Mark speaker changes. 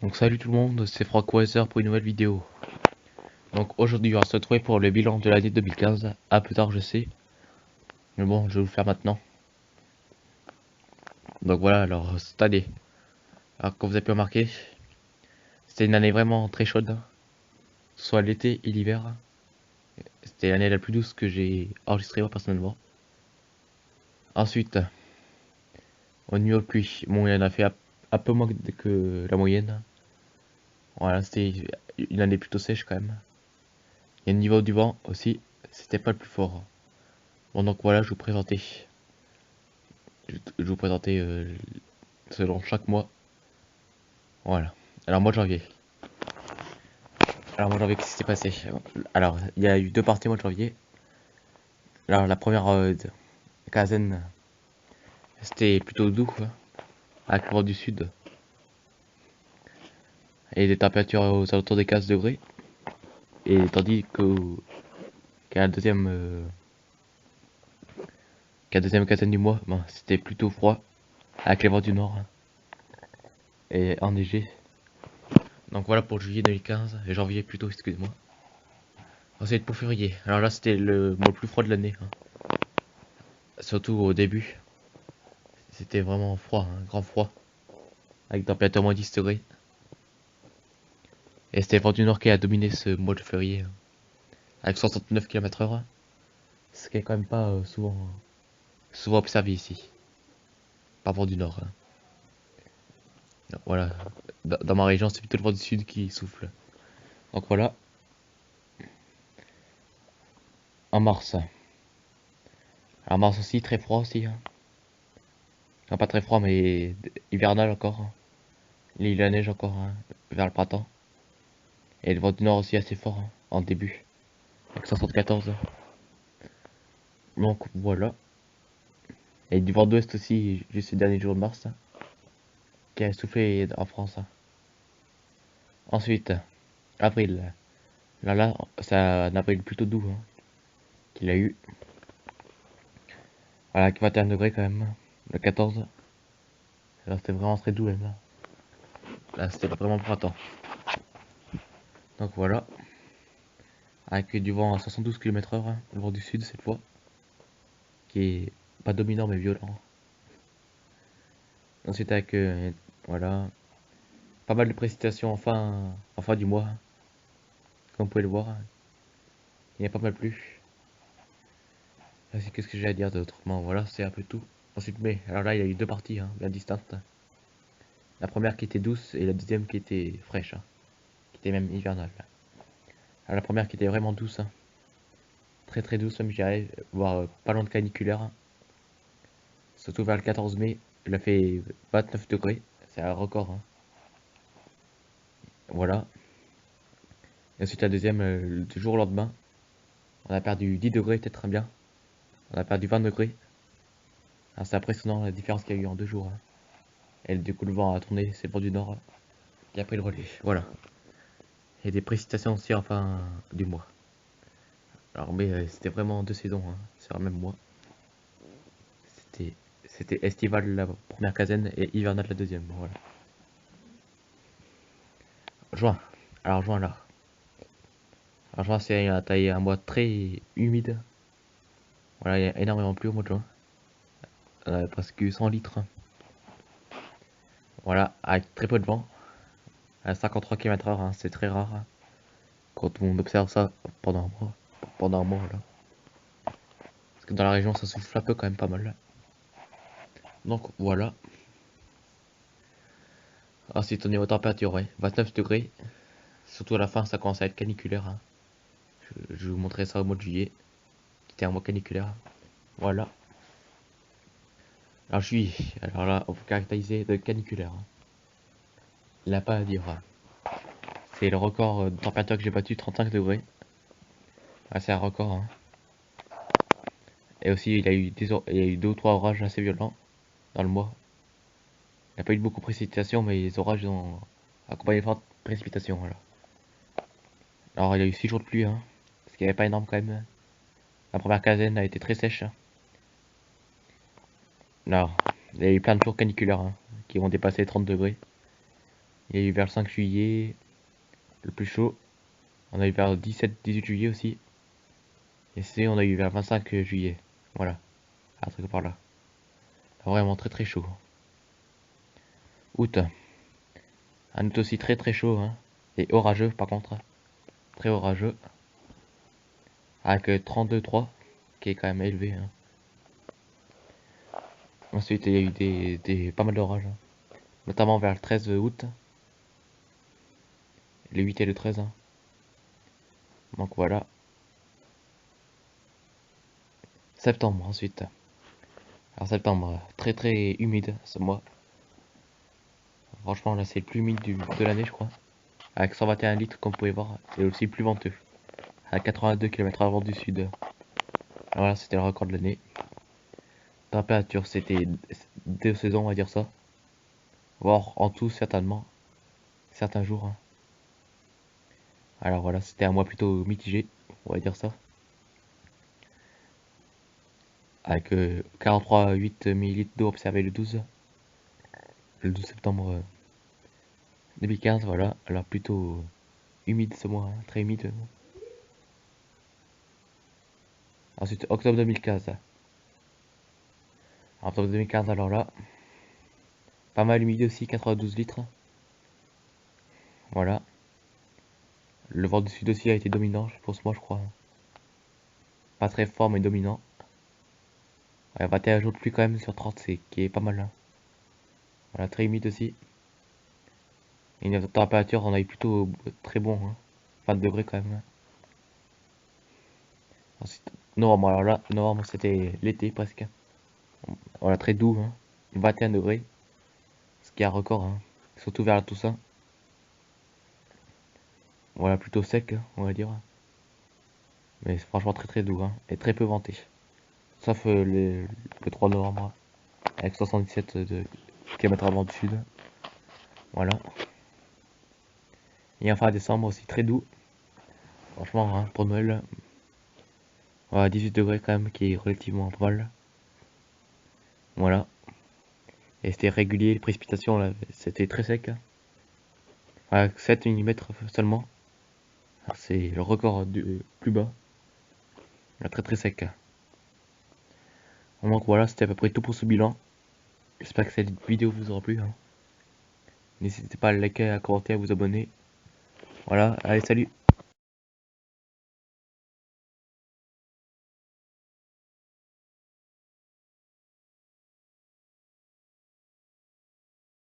Speaker 1: Donc salut tout le monde, c'est FrankWeiser pour une nouvelle vidéo. Donc aujourd'hui on va se retrouver pour le bilan de l'année 2015. Un peu tard je sais, mais bon je vais vous le faire maintenant. Donc voilà, alors cette année, alors comme vous avez pu remarquer, c'était une année vraiment très chaude, soit l'été et l'hiver. C'était l'année la plus douce que j'ai enregistrée moi personnellement. Ensuite, au niveau de pluie, bon il y en a fait un peu moins que la moyenne. Voilà, c'était une année plutôt sèche quand même. Et au niveau du vent aussi, c'était pas le plus fort. Bon donc voilà, je vais vous présenter selon chaque mois. Voilà. Alors mois de janvier. Alors mois de janvier, qu'est-ce qui s'est passé? Alors, il y a eu deux parties au mois de janvier. Alors la première quinzaine, c'était plutôt doux, quoi, avec le vent du sud. Et des températures aux alentours des 15 degrés. Et tandis qu'à la deuxième quinzaine du mois, ben, c'était plutôt froid, avec les vents du nord, hein, et enneigé. Donc voilà pour juillet 2015, et janvier plutôt, excusez-moi. Ensuite pour février. Alors là c'était le mois le plus froid de l'année, hein. Surtout au début. C'était vraiment froid, un grand froid, avec température moins 10 degrés. Et c'était le vent du nord qui a dominé ce mois de février, avec 69 km/h, ce qui est quand même pas souvent observé ici, par vent du nord, hein. Donc, voilà, dans ma région c'est plutôt le vent du sud qui souffle. Donc voilà, en mars. En mars aussi, très froid aussi, hein. Enfin, pas très froid, mais hivernal encore, hein. Il y a eu la neige encore, hein, vers le printemps. Et le vent du nord aussi assez fort, hein, en début, avec 74. Donc voilà. Et du vent d'ouest aussi, juste ces derniers jours de mars, hein, qui a soufflé en France, hein. Ensuite, avril. Là, c'est un avril plutôt doux, hein, qu'il a eu. Voilà, avec 21 degrés quand même, hein, le 14. Là, c'était vraiment très doux, même. Là, c'était vraiment printemps. Donc voilà. Avec du vent à 72 km/h, hein, le vent du sud cette fois. Qui est pas dominant mais violent. Ensuite, avec, voilà, pas mal de précipitations en fin du mois, hein, comme vous pouvez le voir, hein. Il y a pas mal plu. Qu'est-ce que j'ai à dire d'autre? Bon, voilà, c'est un peu tout. Ensuite, mai. Alors là, il y a eu deux parties, hein, bien distinctes. La première qui était douce et la deuxième qui était fraîche, hein, qui était même hivernale. Alors, la première qui était vraiment douce, hein, très très douce, même j'irais, voire pas loin de caniculaire, hein. Surtout vers le 14 mai, il a fait 29 degrés, c'est un record, hein. Voilà. Et ensuite la deuxième, le jour au lendemain, on a perdu 10 degrés, peut-être très bien. On a perdu 20 degrés. Alors c'est impressionnant la différence qu'il y a eu en 2 jours, hein. Et du coup le vent a tourné, c'est le vent du nord, hein, qui a pris le relais. Voilà. Et des précipitations aussi en fin du mois. Alors mais c'était vraiment deux saisons, hein, sur le même mois. C'était c'était estival la première quinzaine et hivernal la deuxième. Voilà. Juin. Alors juin là. Alors juin c'est un mois très humide. Voilà, il y a énormément plu au mois de juin. Presque 100 litres, hein. Voilà, avec très peu de vent. À 53 km/h, hein, c'est très rare, hein, quand on observe ça pendant un mois. Pendant un mois, là. Parce que dans la région, ça souffle un peu quand même pas mal. Donc voilà. Ensuite, on est aux températures, ouais. 29 degrés. Surtout à la fin, ça commence à être caniculaire, hein. Je vais vous montrer ça au mois de juillet, qui était un mois caniculaire. Voilà. Alors juillet, alors là, on peut caractériser de caniculaire, hein. Il n'a pas à dire, hein. C'est le record de température que j'ai battu, 35 degrés. Ah, c'est un record, hein. Et aussi, il y a eu deux ou trois orages assez violents dans le mois. Il n'y a pas eu beaucoup de précipitations, mais les orages ont accompagné de fortes précipitations. Voilà. Alors, il y a eu 6 jours de pluie, hein, ce qui n'est pas énorme quand même. La première quinzaine a été très sèche. Alors, il y a eu plein de jours caniculaires, hein, qui vont dépasser 30 degrés. Il y a eu vers le 5 juillet, le plus chaud. On a eu vers le 17-18 juillet aussi. Et c'est on a eu vers le 25 juillet. Voilà, un truc par là. Vraiment très très chaud. Août. Un août aussi très très chaud, hein. Et orageux par contre. Très orageux. Avec 32,3, qui est quand même élevé, hein. Ensuite, il y a eu pas mal d'orages, hein. Notamment vers le 13 août. Le 8 et le 13, hein. Donc voilà. Septembre ensuite. Alors septembre, très très humide ce mois. Franchement là c'est le plus humide de l'année je crois. Avec 121 litres comme vous pouvez voir. Et aussi le plus venteux. À 82 km/h vent du sud. Alors voilà, c'était le record de l'année. Température, c'était 2 saisons, on va dire ça. Voire en tout certainement. Certains jours, hein. Alors voilà, c'était un mois plutôt mitigé, on va dire ça. Avec 43,8 millilitres d'eau observée le 12 septembre 2015, voilà. Alors plutôt humide ce mois, hein, très humide. Ensuite, octobre 2015. Octobre 2015, alors là, pas mal humide aussi, 92 litres. Voilà. Le vent du sud aussi a été dominant pour ce mois, je crois. Pas très fort, mais dominant. Ouais, 21 jours de pluie quand même sur 30, c'est qui est pas mal, hein. Voilà, très humide aussi. Et une température, on a eu plutôt très bon, hein. 20 degrés quand même, hein. Ensuite, novembre, alors là, novembre c'était l'été presque. Voilà, très doux, hein. 21 degrés, ce qui est un record, hein. Surtout vers la Toussaint. Voilà, plutôt sec, hein, on va dire. Mais c'est franchement très très doux, hein, et très peu venté. Sauf le 3 novembre, avec 77 de km avant du sud. Voilà. Et enfin décembre aussi très doux. Franchement, hein, pour Noël, voilà, 18 degrés quand même, qui est relativement pas mal. Voilà. Et c'était régulier, les précipitations là, c'était très sec, hein. Voilà, 7 mm seulement. C'est le record du plus bas. Là, très très sec. Donc voilà, c'était à peu près tout pour ce bilan. J'espère que cette vidéo vous aura plu, hein. N'hésitez pas à liker, à commenter, à vous abonner. Voilà, allez, salut!